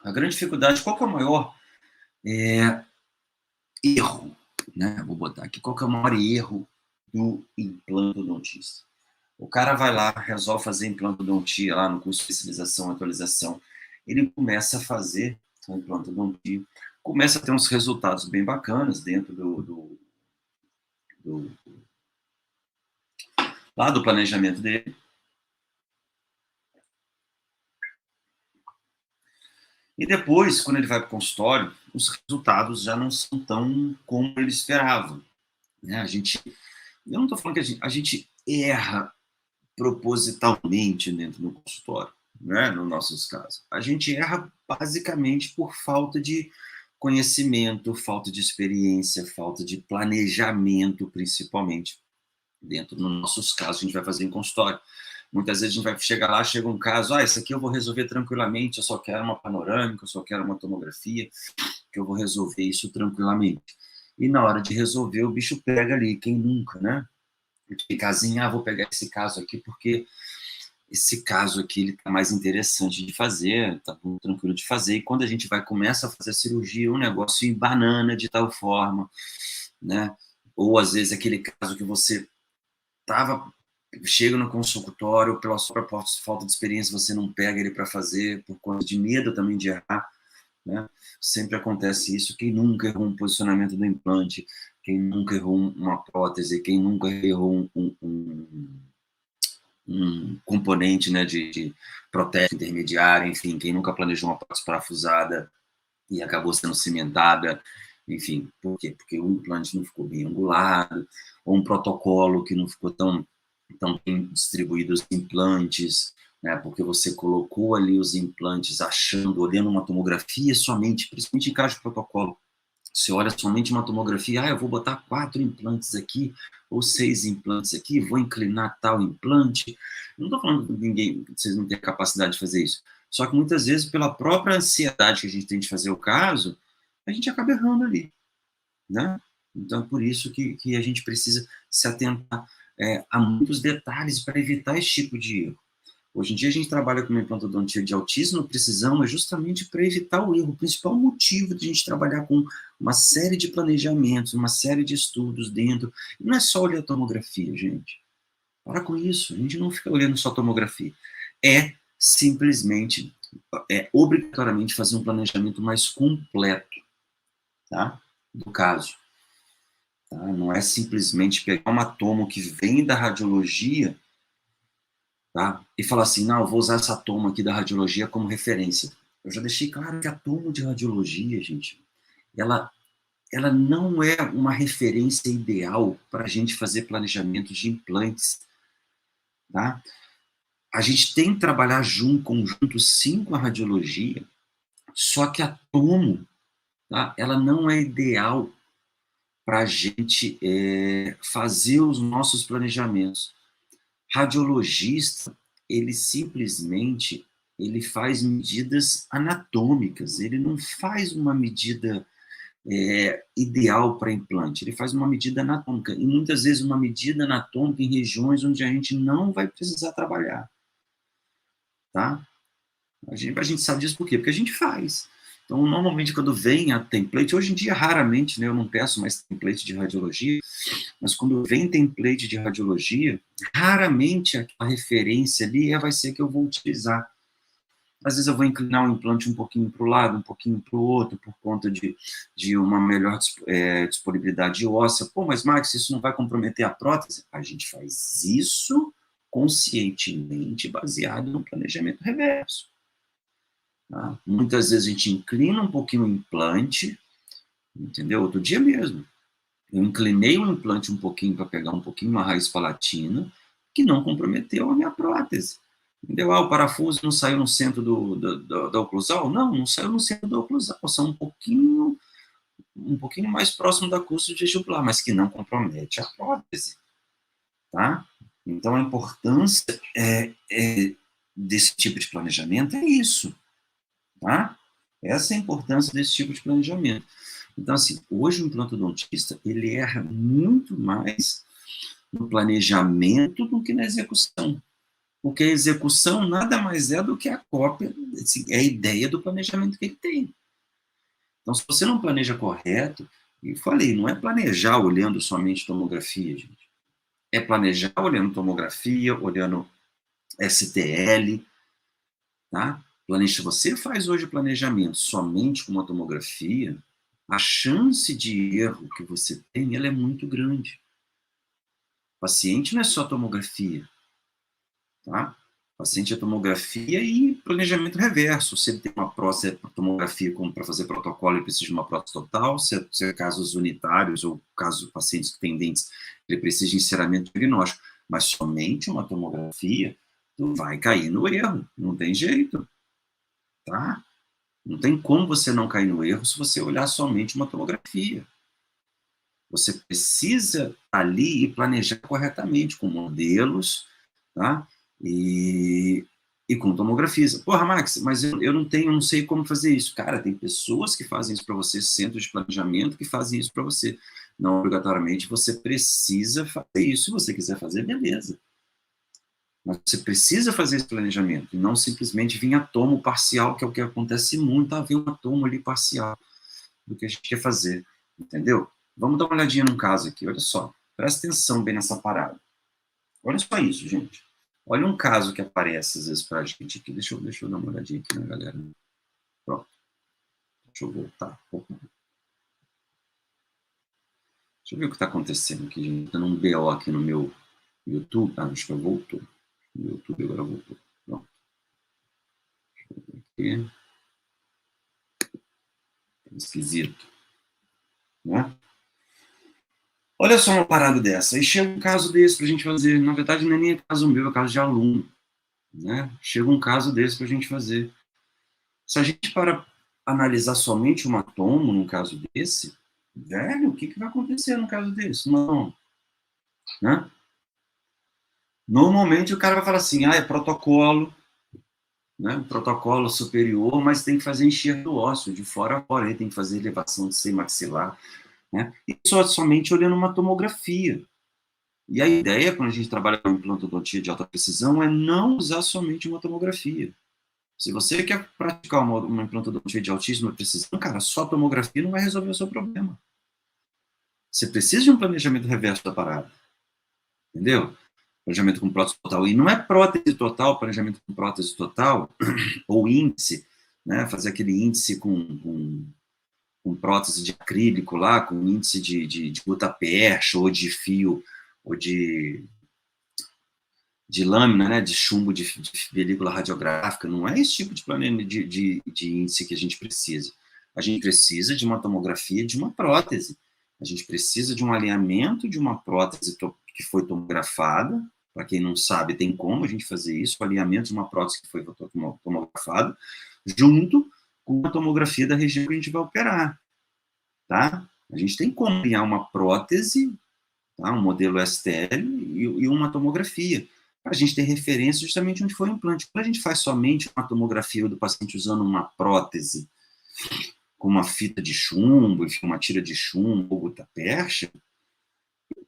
A grande dificuldade, qual que é o maior erro, né? Vou botar aqui, qual que é o maior erro do implantodontista? O cara vai lá, resolve fazer implantodontia lá no curso de especialização, atualização. Ele começa a fazer a implantodontia, começa a ter uns resultados bem bacanas dentro do, lá do planejamento dele. E depois, quando ele vai para o consultório, os resultados já não são tão como ele esperava. Né? Eu não estou falando que a gente erra propositalmente dentro do consultório, né? Nos nossos casos. A gente erra basicamente por falta de conhecimento, falta de experiência, falta de planejamento, principalmente, dentro dos nossos casos, a gente vai fazer em consultório. Muitas vezes a gente vai chegar lá, chega um caso, esse aqui eu vou resolver tranquilamente, eu só quero uma panorâmica, eu só quero uma tomografia, que eu vou resolver isso tranquilamente. E na hora de resolver, o bicho pega ali, quem nunca, né? Aquele casinho, vou pegar esse caso aqui porque esse caso aqui ele tá mais interessante de fazer, tá muito tranquilo de fazer, e quando a gente começa a fazer a cirurgia, um negócio em banana de tal forma, né? Ou às vezes aquele caso que você chega no consultório, pela sua falta de experiência, você não pega ele para fazer, por conta de medo também de errar, né? Sempre acontece isso. Quem nunca errou um posicionamento do implante, quem nunca errou uma prótese, quem nunca errou um componente, né, de protético intermediário, enfim, quem nunca planejou uma prótese parafusada e acabou sendo cimentada, enfim, por quê? Porque o implante não ficou bem angulado, ou um protocolo que não ficou tão bem distribuído os implantes, né, porque você colocou ali os implantes achando, olhando uma tomografia somente, principalmente em caso de protocolo, você olha somente uma tomografia, eu vou botar 4 implantes aqui, ou 6 implantes aqui, vou inclinar tal implante. Não estou falando que vocês não têm capacidade de fazer isso. Só que muitas vezes, pela própria ansiedade que a gente tem de fazer o caso, a gente acaba errando ali, né? Então, é por isso que a gente precisa se atentar a muitos detalhes para evitar esse tipo de erro. Hoje em dia a gente trabalha com uma implantodontia de altíssima precisão, mas justamente para evitar o erro. O principal motivo de a gente trabalhar com uma série de planejamentos, uma série de estudos dentro. E não é só olhar a tomografia, gente. Para com isso, a gente não fica olhando só a tomografia. É simplesmente, obrigatoriamente fazer um planejamento mais completo, tá? Do caso. Tá? Não é simplesmente pegar uma tomo que vem da radiologia, tá? E falar assim, não, eu vou usar essa tomo aqui da radiologia como referência. Eu já deixei claro que a tomo de radiologia, gente, ela não é uma referência ideal para a gente fazer planejamento de implantes, tá? A gente tem que trabalhar conjunto sim com a radiologia, só que a tomo, tá? Ela não é ideal para a gente fazer os nossos planejamentos. Radiologista, ele simplesmente ele faz medidas anatômicas, ele não faz uma medida ideal para implante, ele faz uma medida anatômica, e muitas vezes uma medida anatômica em regiões onde a gente não vai precisar trabalhar, tá? A gente sabe disso por quê? Porque a gente faz. Então, normalmente, quando vem a template, hoje em dia, raramente, né, eu não peço mais template de radiologia, mas quando vem template de radiologia, raramente a referência ali vai ser que eu vou utilizar. Às vezes eu vou inclinar o implante um pouquinho para o lado, um pouquinho para o outro, por conta de uma melhor disponibilidade óssea. Pô, mas Max, isso não vai comprometer a prótese? A gente faz isso conscientemente baseado no planejamento reverso. Tá? Muitas vezes a gente inclina um pouquinho o implante, entendeu? Outro dia mesmo, eu inclinei o implante um pouquinho para pegar um pouquinho uma raiz palatina, que não comprometeu a minha prótese. Entendeu? O parafuso não saiu no centro da oclusal? Não, não saiu no centro da oclusal, são um pouquinho mais próximo da custo vestibular, mas que não compromete a prótese. Tá? Então, a importância desse tipo de planejamento é isso. Tá? Essa é a importância desse tipo de planejamento. Então, assim, hoje o implantodontista, ele erra muito mais no planejamento do que na execução. Porque a execução nada mais é do que a cópia, assim, é a ideia do planejamento que ele tem. Então, se você não planeja correto, e falei, não é planejar olhando somente tomografia, gente. É planejar olhando tomografia, olhando STL, tá? Se você faz hoje planejamento somente com uma tomografia, a chance de erro que você tem, ela é muito grande. O paciente não é só tomografia, tá? O paciente é tomografia e planejamento reverso. Se ele tem uma prótese, tomografia para fazer protocolo, ele precisa de uma prótese total. Se é casos unitários ou casos de pacientes que têm dentes, ele precisa de enceramento diagnóstico. Mas somente uma tomografia, tu vai cair no erro. Não tem jeito, tá? Não tem como você não cair no erro se você olhar somente uma tomografia. Você precisa ali e planejar corretamente, com modelos, tá? E com tomografias. Porra, Max, mas eu não tenho, não sei como fazer isso. Cara, tem pessoas que fazem isso para você, centros de planejamento que fazem isso para você. Não obrigatoriamente você precisa fazer isso. Se você quiser fazer, beleza. Mas você precisa fazer esse planejamento, e não simplesmente vir a tomo parcial, que é o que acontece muito, tá? Vem um tomo ali parcial do que a gente quer fazer, entendeu? Vamos dar uma olhadinha num caso aqui, olha só. Presta atenção bem nessa parada. Olha só isso, gente. Olha um caso que aparece às vezes pra gente aqui. Deixa eu dar uma olhadinha aqui na galera. Pronto. Deixa eu voltar. Opa. Deixa eu ver o que está acontecendo aqui, gente. Tá num BO aqui no meu YouTube. Ah, acho que voltou. O YouTube agora voltou. Pronto. Deixa eu ver aqui. Esquisito. Né? Olha só uma parada dessa. Aí chega um caso desse para a gente fazer. Na verdade, não é nem caso meu, é caso de aluno. Né? Chega um caso desse para a gente fazer. Se a gente para analisar somente uma tomo num caso desse, velho, o que vai acontecer num caso desse? Não. Né? Normalmente o cara vai falar assim, é protocolo, né? Protocolo superior, mas tem que fazer enxerto ósseo, de fora a fora, aí tem que fazer elevação de seio maxilar. Né? E somente olhando uma tomografia. E a ideia, quando a gente trabalha com implantodontia de alta precisão, é não usar somente uma tomografia. Se você quer praticar uma implantodontia de altíssima precisão, cara, só tomografia não vai resolver o seu problema. Você precisa de um planejamento reverso da parada. Entendeu? Planejamento com prótese total. E não é prótese total, planejamento com prótese total, ou índice, né? Fazer aquele índice com prótese de acrílico lá, com índice de gutapercha, ou de fio, ou de lâmina, né, de chumbo de película radiográfica. Não é esse tipo de planejamento de índice que a gente precisa. A gente precisa de uma tomografia de uma prótese. A gente precisa de um alinhamento de uma prótese que foi tomografada. Para quem não sabe, tem como a gente fazer isso, o alinhamento de uma prótese que foi tomografada, junto com a tomografia da região que a gente vai operar. Tá? A gente tem como alinhar uma prótese, tá? Um modelo STL e uma tomografia, para a gente ter referência justamente onde foi o implante. Quando a gente faz somente uma tomografia do paciente usando uma prótese, com uma fita de chumbo, enfim, uma tira de chumbo, ou gutapercha,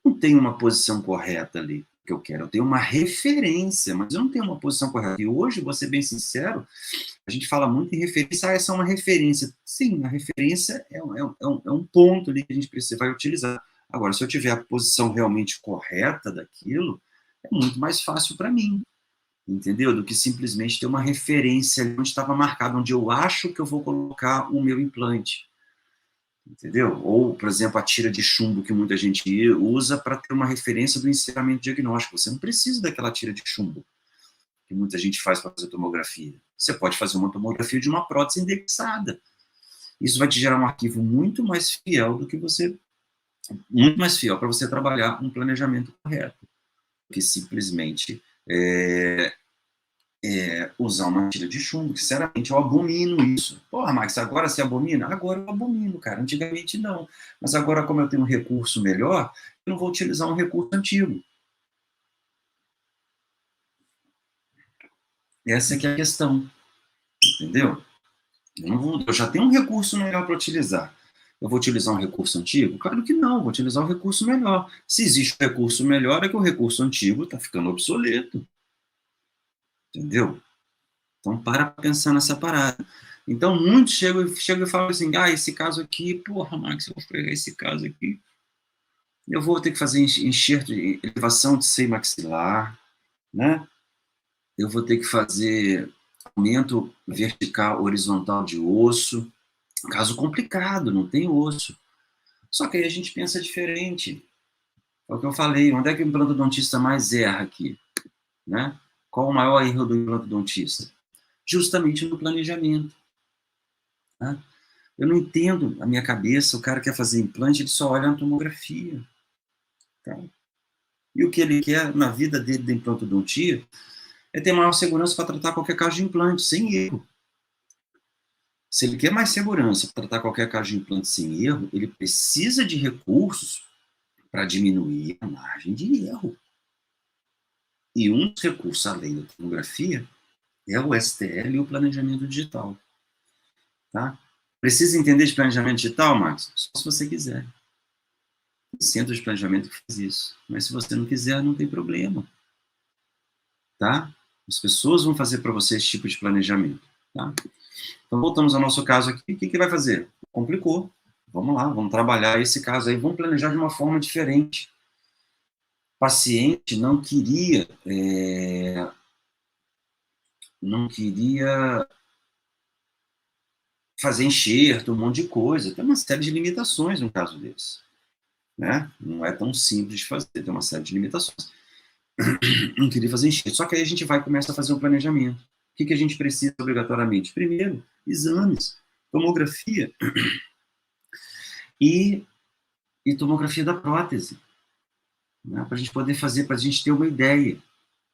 não tem uma posição correta ali que eu quero. Eu tenho uma referência, mas eu não tenho uma posição correta. E hoje, vou ser bem sincero, a gente fala muito em referência, essa é uma referência. Sim, a referência é um ponto ali que a gente precisa, vai utilizar. Agora, se eu tiver a posição realmente correta daquilo, é muito mais fácil para mim, entendeu? Do que simplesmente ter uma referência ali onde estava marcado, onde eu acho que eu vou colocar o meu implante, entendeu? Ou, por exemplo, a tira de chumbo que muita gente usa para ter uma referência do enceramento diagnóstico. Você não precisa daquela tira de chumbo que muita gente faz para fazer tomografia. Você pode fazer uma tomografia de uma prótese indexada. Isso vai te gerar um arquivo muito mais fiel do que você, muito mais fiel para você trabalhar um planejamento correto, que simplesmente usar uma tira de chumbo. Sinceramente, eu abomino isso. Porra, Max, agora você abomina? Agora eu abomino, cara. Antigamente não. Mas agora, como eu tenho um recurso melhor, eu não vou utilizar um recurso antigo. Essa é que é a questão. Entendeu? Eu já tenho um recurso melhor para utilizar. Eu vou utilizar um recurso antigo? Claro que não, vou utilizar um recurso melhor. Se existe um recurso melhor, é que o recurso antigo está ficando obsoleto. Entendeu? Então, para pensar nessa parada. Então, muitos chegam e falam assim, esse caso aqui, porra, Max, eu vou pegar esse caso aqui, eu vou ter que fazer enxerto de elevação de seio maxilar, né? Eu vou ter que fazer aumento vertical, horizontal de osso. Caso complicado, não tem osso. Só que aí a gente pensa diferente. É o que eu falei, onde é que o implantodontista mais erra aqui? Né? Qual o maior erro do implantodontista? Justamente no planejamento. Né? Eu não entendo a minha cabeça, o cara quer fazer implante, ele só olha na tomografia. Tá? E o que ele quer na vida dele da implantodontia é ter maior segurança para tratar qualquer caso de implante, sem erro. Se ele quer mais segurança para tratar qualquer caso de implante sem erro, ele precisa de recursos para diminuir a margem de erro. E um dos recursos, além da tomografia, é o STL e o planejamento digital. Tá? Precisa entender de planejamento digital, Max? Só se você quiser. Tem centro de planejamento que faz isso. Mas se você não quiser, não tem problema. Tá? As pessoas vão fazer para você esse tipo de planejamento. Tá? Então, voltamos ao nosso caso aqui. O que vai fazer? Complicou. Vamos lá, vamos trabalhar esse caso aí. Vamos planejar de uma forma diferente. O paciente não queria fazer enxerto, um monte de coisa. Tem uma série de limitações no caso desse. Né? Não é tão simples de fazer, tem uma série de limitações. Não queria fazer enxerto. Só que aí a gente vai e começa a fazer um planejamento. O que a gente precisa obrigatoriamente? Primeiro, exames, tomografia e tomografia da prótese. Né? Para a gente poder fazer, para a gente ter uma ideia.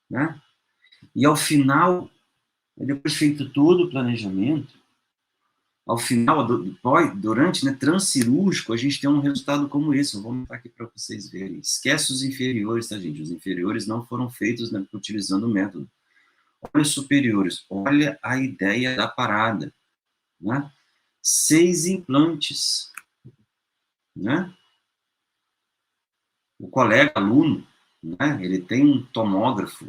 Né? E ao final, depois feito todo o planejamento, ao final, durante, né, transcirúrgico, a gente tem um resultado como esse. Eu vou mostrar aqui para vocês verem. Esquece os inferiores, tá, gente? Os inferiores não foram feitos, né, utilizando o método. Olha os superiores. Olha a ideia da parada. Né? 6 implantes. Né? O colega aluno, né, ele tem um tomógrafo,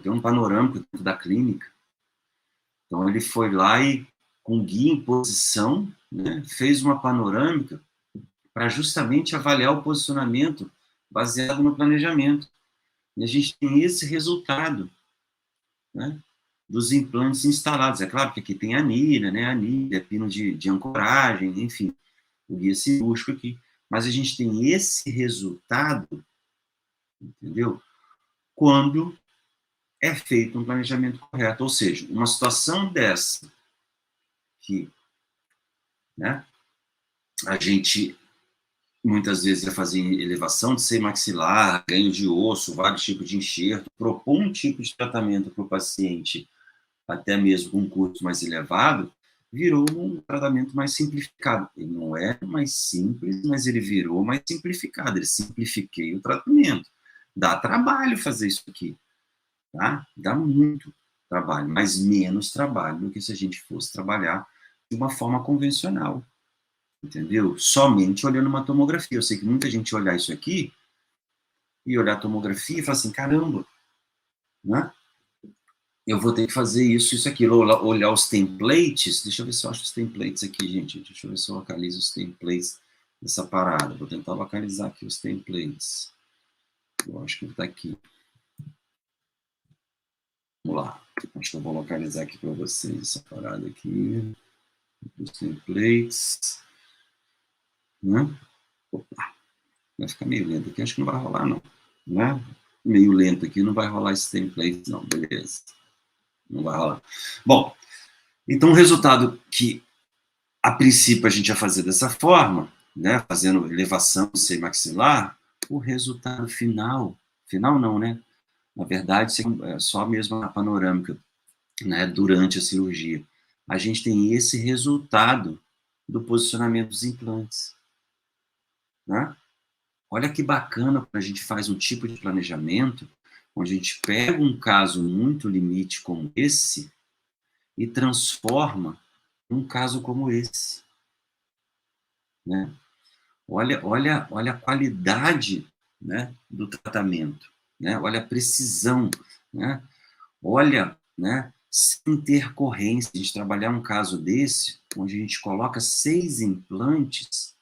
tem um panorâmico dentro da clínica. Então, ele foi lá e, com guia em posição, né, fez uma panorâmica para justamente avaliar o posicionamento baseado no planejamento. E a gente tem esse resultado, né, dos implantes instalados. É claro que aqui tem anilha, né, anilha, pino de ancoragem, enfim, o guia cirúrgico aqui. Mas a gente tem esse resultado, entendeu? Quando é feito um planejamento correto. Ou seja, uma situação dessa que, né, a gente muitas vezes ia fazer elevação de seio maxilar, ganho de osso, vários tipos de enxerto, propor um tipo de tratamento para o paciente, até mesmo com um custo mais elevado, virou um tratamento mais simplificado. Ele não é mais simples, mas ele virou mais simplificado. Ele simplifiquei o tratamento. Dá trabalho fazer isso aqui, tá? Dá muito trabalho, mas menos trabalho do que se a gente fosse trabalhar de uma forma convencional. Entendeu? Somente olhando uma tomografia. Eu sei que muita gente olhar isso aqui e olhar a tomografia e falar assim, caramba, né? Eu vou ter que fazer isso, isso, aquilo. Olhar os templates. Deixa eu ver se eu acho os templates aqui, gente. Deixa eu ver se eu localizo os templates dessa parada. Vou tentar localizar aqui os templates. Eu acho que está aqui. Vamos lá. Acho que eu vou localizar aqui para vocês essa parada aqui. Os templates. Né? Opa. Vai ficar meio lento aqui, acho que não vai rolar, não. Né? Meio lento aqui, não vai rolar esse template, não, beleza. Não vai rolar. Bom, então o resultado que, a princípio, a gente ia fazer dessa forma, né, fazendo elevação do seio maxilar, o resultado final não, né? Na verdade, é só mesmo a panorâmica, né, durante a cirurgia. A gente tem esse resultado do posicionamento dos implantes, né? Olha que bacana quando a gente faz um tipo de planejamento onde a gente pega um caso muito limite como esse e transforma num caso como esse. Né? Olha a qualidade, né, do tratamento. Né? Olha a precisão. Né? Olha né, sem intercorrência. A gente trabalhar um caso desse, onde a gente coloca 6 implantes,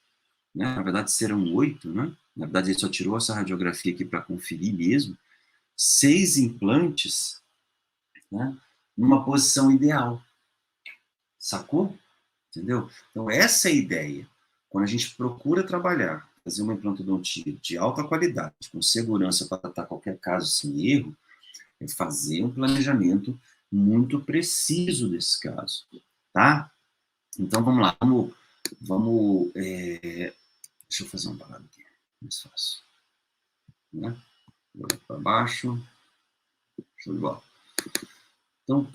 né, na verdade serão 8, né? Na verdade ele só tirou essa radiografia aqui para conferir mesmo, 6 implantes, né, numa posição ideal. Sacou? Entendeu? Então essa é a ideia. Quando a gente procura trabalhar, fazer uma implantodontia de alta qualidade, com segurança para tratar qualquer caso sem erro, é fazer um planejamento muito preciso desse caso, tá? Então, vamos lá, deixa eu fazer uma parada aqui, mais fácil, né? Vou olhar para baixo, show de bola. Então,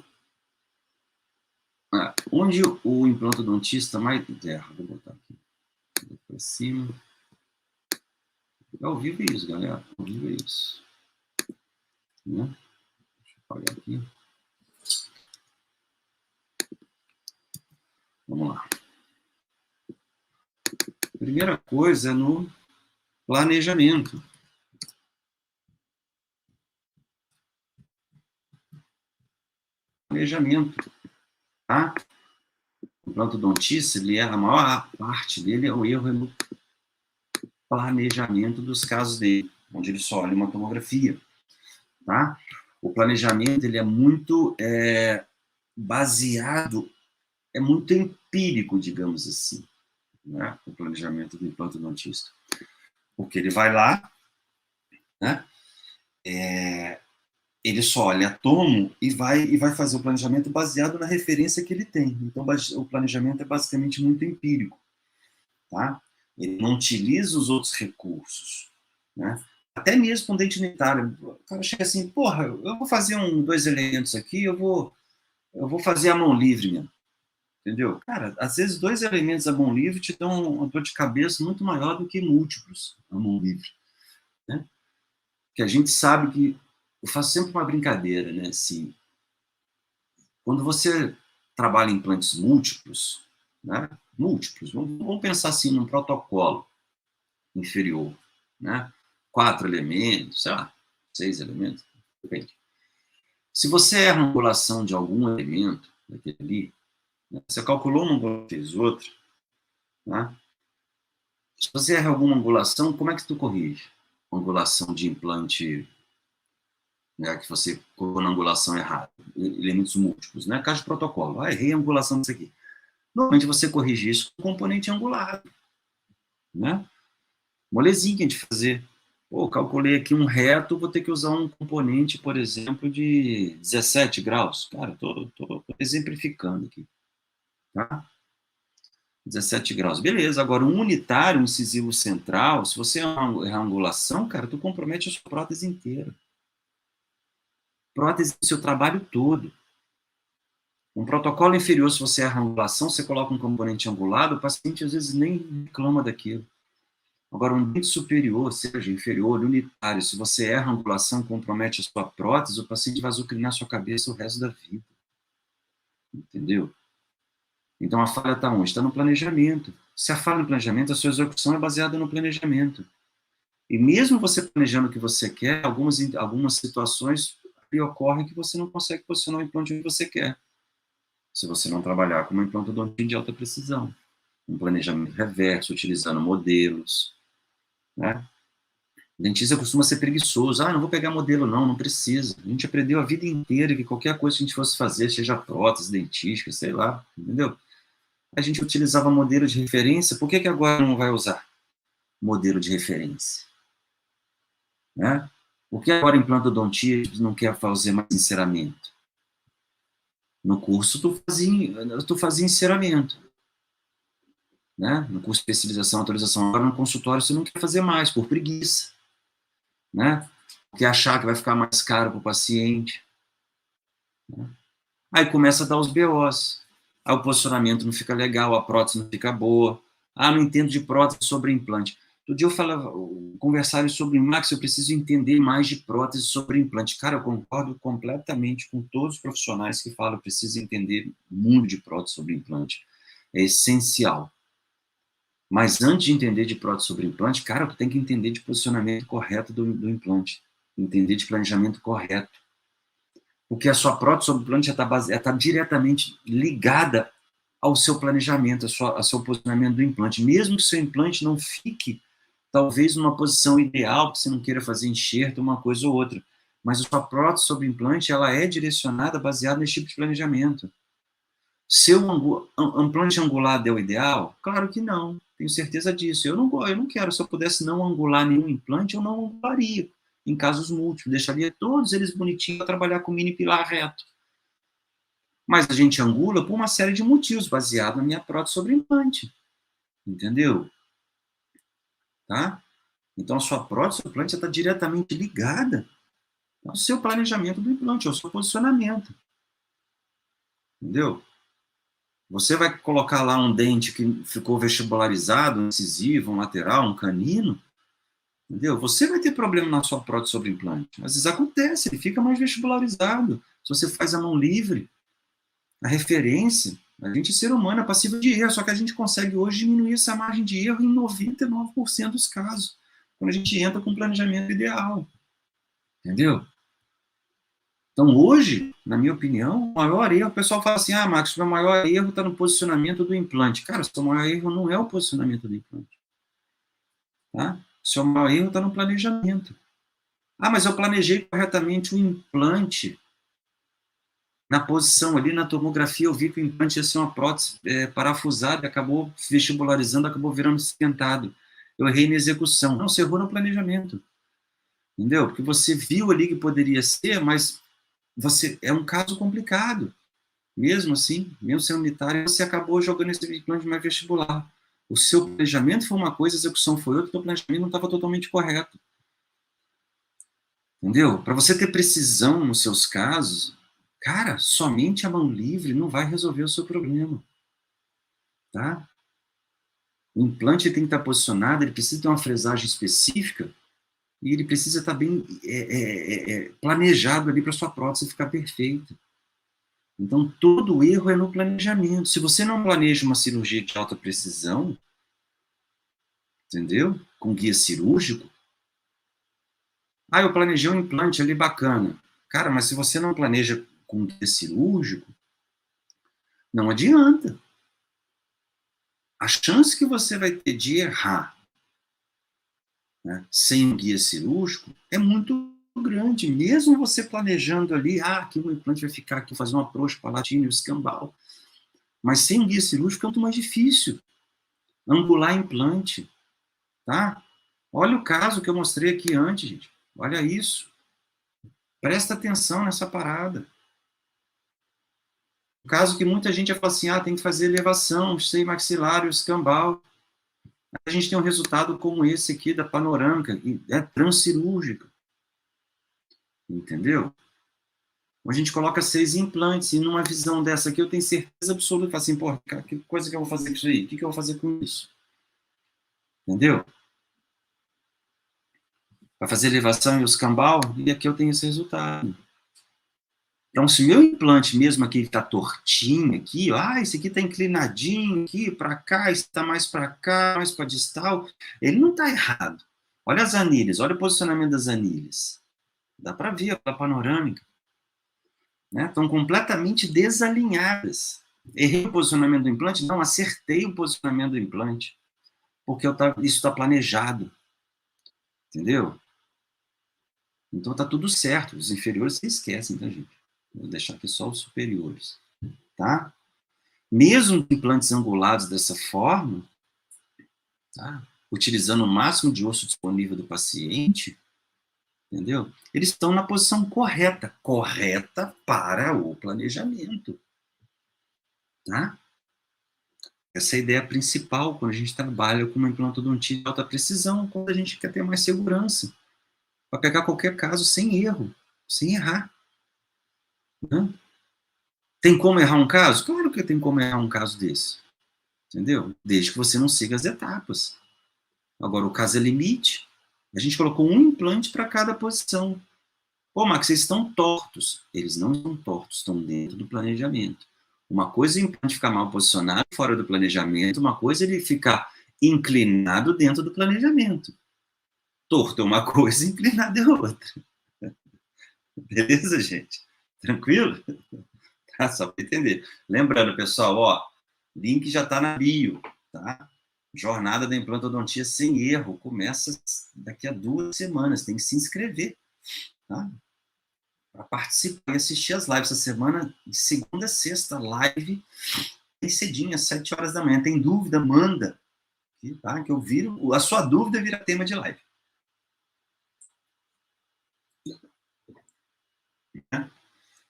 onde o implantodontista mais erra, vou botar aqui, para cima, é ao vivo isso, galera, ao vivo isso, né? Deixa eu apagar aqui. Vamos lá. Primeira coisa é no planejamento. Planejamento, tá? O implantodontista, ele erra, a maior parte dele é o erro no planejamento dos casos dele, onde ele só olha uma tomografia, tá? O planejamento, ele é muito baseado, é muito empírico, digamos assim, né? O planejamento do implantodontista. Porque ele vai lá, né? Ele só olha tomo e vai fazer o planejamento baseado na referência que ele tem. Então, o planejamento é basicamente muito empírico, tá? Ele não utiliza os outros recursos, né? Até mesmo com dente unitário. O cara chega assim, porra, eu vou fazer 2 elementos aqui, eu vou fazer a mão livre mesmo, entendeu? Cara, às vezes 2 elementos a mão livre te dão uma dor de cabeça muito maior do que múltiplos a mão livre, né? Que a gente sabe que, eu faço sempre uma brincadeira, né, assim, quando você trabalha em implantes múltiplos, né, vamos pensar assim num protocolo inferior, né, 4 elementos, sei lá, 6 elementos, depende. Se você erra a angulação de algum elemento daquele ali, né, você calculou uma angulação, fez outra, né, se você erra alguma angulação, como é que tu corrige? Angulação de implante, né, que você colocou na angulação errada, elementos múltiplos, né, caso de protocolo, errei a angulação disso aqui. Normalmente você corrige isso com componente angulado, né? Molezinha de fazer. Pô, calculei aqui um reto, vou ter que usar um componente, por exemplo, de 17 graus. Cara, tô exemplificando aqui, tá? 17 graus. Beleza, agora um unitário, um incisivo central, se você errar a angulação, cara, tu compromete a sua prótese inteira. Prótese do seu trabalho todo. Um protocolo inferior, se você erra a angulação, você coloca um componente angulado, o paciente às vezes nem reclama daquilo. Agora, um dente superior, seja inferior, unitário, se você erra a angulação, compromete a sua prótese, o paciente vai azucrinar a sua cabeça o resto da vida. Entendeu? Então, a falha está onde? Está no planejamento. Se a falha no planejamento, a sua execução é baseada no planejamento. E mesmo você planejando o que você quer, algumas situações ocorrem que você não consegue posicionar o implante onde você quer, se você não trabalhar com uma implantodontia de alta precisão. Um planejamento reverso, utilizando modelos, né? O dentista costuma ser preguiçoso. Não vou pegar modelo, não precisa. A gente aprendeu a vida inteira que qualquer coisa que a gente fosse fazer, seja prótese, dentística, sei lá, entendeu? A gente utilizava modelo de referência, por que agora não vai usar modelo de referência? Né? Por que agora implantodontia não quer fazer mais enceramento? No curso tu fazia enceramento. Né? No curso de especialização, atualização, agora no consultório você não quer fazer mais, por preguiça. Né? Porque achar que vai ficar mais caro para o paciente. Né? Aí começa a dar os BOs. Aí o posicionamento não fica legal, a prótese não fica boa. Não entendo de prótese sobre implante. Outro dia eu falava, conversaram sobre Max, eu preciso entender mais de prótese sobre implante. Cara, eu concordo completamente com todos os profissionais que falam, preciso entender muito de prótese sobre implante. É essencial. Mas antes de entender de prótese sobre implante, cara, tu tem que entender de posicionamento correto do implante. Entender de planejamento correto. Porque a sua prótese sobre implante está diretamente ligada ao seu planejamento, ao seu posicionamento do implante. Mesmo que o seu implante não fique, talvez, numa posição ideal, que você não queira fazer enxerto, uma coisa ou outra. Mas a sua prótese sobre implante, ela é direcionada baseada nesse tipo de planejamento. Seu implante angulado é o ideal? Claro que não, tenho certeza disso. Eu não quero, se eu pudesse não angular nenhum implante, eu não angularia, em casos múltiplos, deixaria todos eles bonitinhos para trabalhar com mini pilar reto. Mas a gente angula por uma série de motivos, baseado na minha prótese sobre implante. Entendeu? Tá? Então, a sua prótese sobre implante está diretamente ligada ao seu planejamento do implante, ao seu posicionamento. Entendeu? Você vai colocar lá um dente que ficou vestibularizado, um incisivo, um lateral, um canino, entendeu? Você vai ter problema na sua prótese sobre implante. Às vezes acontece, ele fica mais vestibularizado. Se você faz a mão livre, a referência, a gente é ser humano, é passível de erro, só que a gente consegue hoje diminuir essa margem de erro em 99% dos casos, quando a gente entra com um planejamento ideal. Entendeu? Então, hoje, na minha opinião, o maior erro, o pessoal fala assim, Marcos, o meu maior erro está no posicionamento do implante. Cara, o seu maior erro não é o posicionamento do implante. Tá? O seu maior erro está no planejamento. Mas eu planejei corretamente o implante. Na posição ali, na tomografia, eu vi que o implante ia ser uma prótese parafusada, acabou vestibularizando, acabou virando cimentado. Eu errei na execução. Não, você errou no planejamento. Entendeu? Porque você viu ali que poderia ser, mas é um caso complicado. Mesmo assim, mesmo sendo unitário, você acabou jogando esse implante mais vestibular. O seu planejamento foi uma coisa, a execução foi outra, o seu planejamento não estava totalmente correto. Entendeu? Para você ter precisão nos seus casos, cara, somente a mão livre não vai resolver o seu problema. Tá? O implante tem que estar posicionado, ele precisa ter uma fresagem específica e ele precisa estar bem planejado ali para sua prótese ficar perfeita. Então, todo erro é no planejamento. Se você não planeja uma cirurgia de alta precisão, entendeu? Com guia cirúrgico, eu planejei um implante ali bacana. Cara, mas se você não planeja com guia cirúrgico, não adianta. A chance que você vai ter de errar, né, sem um guia cirúrgico é muito grande. Mesmo você planejando ali, aqui o implante vai ficar aqui, fazer um approach palatino e escambau. Mas sem um guia cirúrgico é muito mais difícil. Angular implante, tá? Olha o caso que eu mostrei aqui antes, gente. Olha isso. Presta atenção nessa parada. O caso que muita gente vai falar assim, tem que fazer elevação, seio maxilar e o escambau. A gente tem um resultado como esse aqui da panorâmica, que é transcirúrgica. Entendeu? A gente coloca 6 implantes, e numa visão dessa aqui eu tenho certeza absoluta, assim, cara, que coisa que eu vou fazer com isso aí? O que eu vou fazer com isso? Entendeu? Vai fazer elevação e o escambau, e aqui eu tenho esse resultado. Então, se meu implante mesmo aqui está tortinho aqui, esse aqui está inclinadinho aqui, para cá, esse está mais para cá, mais para distal, ele não está errado. Olha as anilhas, olha o posicionamento das anilhas. Dá para ver a panorâmica. Né? Estão completamente desalinhadas. Errei o posicionamento do implante? Não, acertei o posicionamento do implante. Porque isso está planejado. Entendeu? Então está tudo certo. Os inferiores você esquecem, tá, gente? Vou deixar aqui só os superiores. Tá? Mesmo implantes angulados dessa forma, tá? Utilizando o máximo de osso disponível do paciente, entendeu? Eles estão na posição correta para o planejamento. Tá? Essa é a ideia principal quando a gente trabalha com uma implantodontia de alta precisão, quando a gente quer ter mais segurança, para pegar qualquer caso sem erro, sem errar. Né? Tem como errar um caso? Claro que tem como errar um caso desse. Entendeu? Desde que você não siga as etapas. Agora, o caso é limite. A gente colocou um implante para cada posição. Max, vocês estão tortos. Eles não estão tortos, estão dentro do planejamento. Uma coisa é o implante ficar mal posicionado fora do planejamento, uma coisa é ele ficar inclinado dentro do planejamento. Torto é uma coisa, inclinado é outra. Beleza, gente? Tranquilo? Tá, só para entender. Lembrando, pessoal, ó, link já está na bio, tá? Jornada da Implantodontia Sem Erro. Começa daqui a 2 semanas. Tem que se inscrever, tá? Para participar e assistir as lives. Essa semana, de segunda a sexta, live, bem cedinho, às 7 horas da manhã. Tem dúvida? Manda. Tá? Que eu viro, a sua dúvida vira tema de live.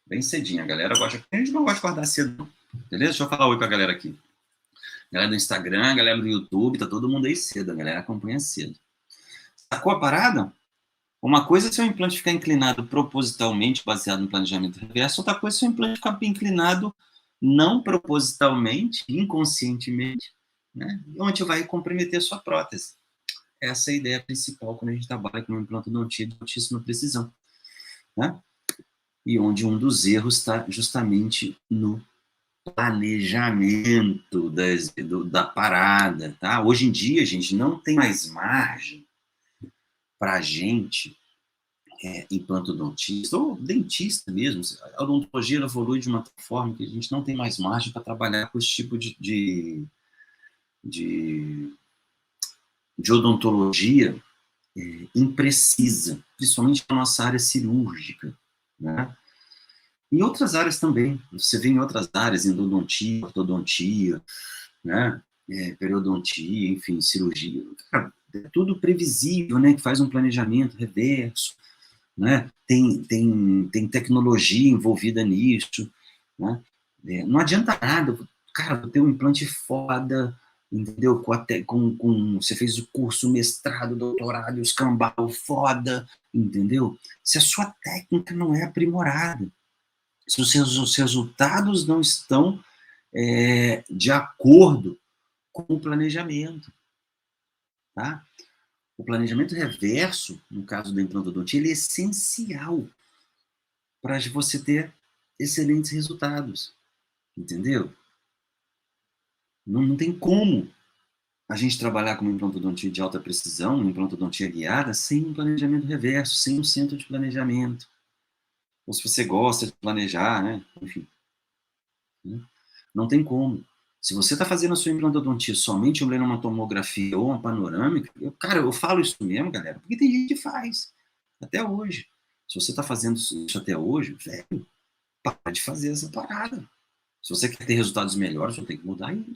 Bem cedinho. A galera gosta. A gente não gosta de acordar cedo, beleza? Deixa eu falar oi para a galera aqui. Galera do Instagram, galera do YouTube, tá todo mundo aí cedo. A galera acompanha cedo. Sacou a parada? Uma coisa é seu implante ficar inclinado propositalmente, baseado no planejamento reverso, outra coisa é seu implante ficar inclinado não propositalmente, inconscientemente, né? Onde vai comprometer a sua prótese. Essa é a ideia principal quando a gente trabalha com uma implantodontia de altíssima precisão, né? E onde um dos erros está justamente no planejamento da parada, tá? Hoje em dia, a gente não tem mais margem para a gente, implantodontista, ou dentista mesmo. A odontologia evolui de uma forma que a gente não tem mais margem para trabalhar com esse tipo de odontologia imprecisa, principalmente na nossa área cirúrgica, né? Em outras áreas também, você vê em outras áreas, endodontia, ortodontia, né? Periodontia, enfim, cirurgia. Cara, é tudo previsível, né? Que faz um planejamento reverso, né? Tem tecnologia envolvida nisso, né? Não adianta nada, cara, ter um implante foda, entendeu? Você fez o curso, mestrado, doutorado, escambau foda, entendeu? Se a sua técnica não é aprimorada, se os resultados não estão de acordo com o planejamento, tá? O planejamento reverso, no caso da implantodontia, ele é essencial para você ter excelentes resultados, entendeu? Não tem como a gente trabalhar com uma implantodontia de alta precisão, uma implantodontia guiada, sem um planejamento reverso, sem um centro de planejamento. Ou se você gosta de planejar, né? Enfim. Né? Não tem como. Se você está fazendo a sua implantodontia somente olhando uma tomografia ou uma panorâmica, eu falo isso mesmo, galera, porque tem gente que faz, até hoje. Se você está fazendo isso até hoje, velho, para de fazer essa parada. Se você quer ter resultados melhores, você tem que mudar isso.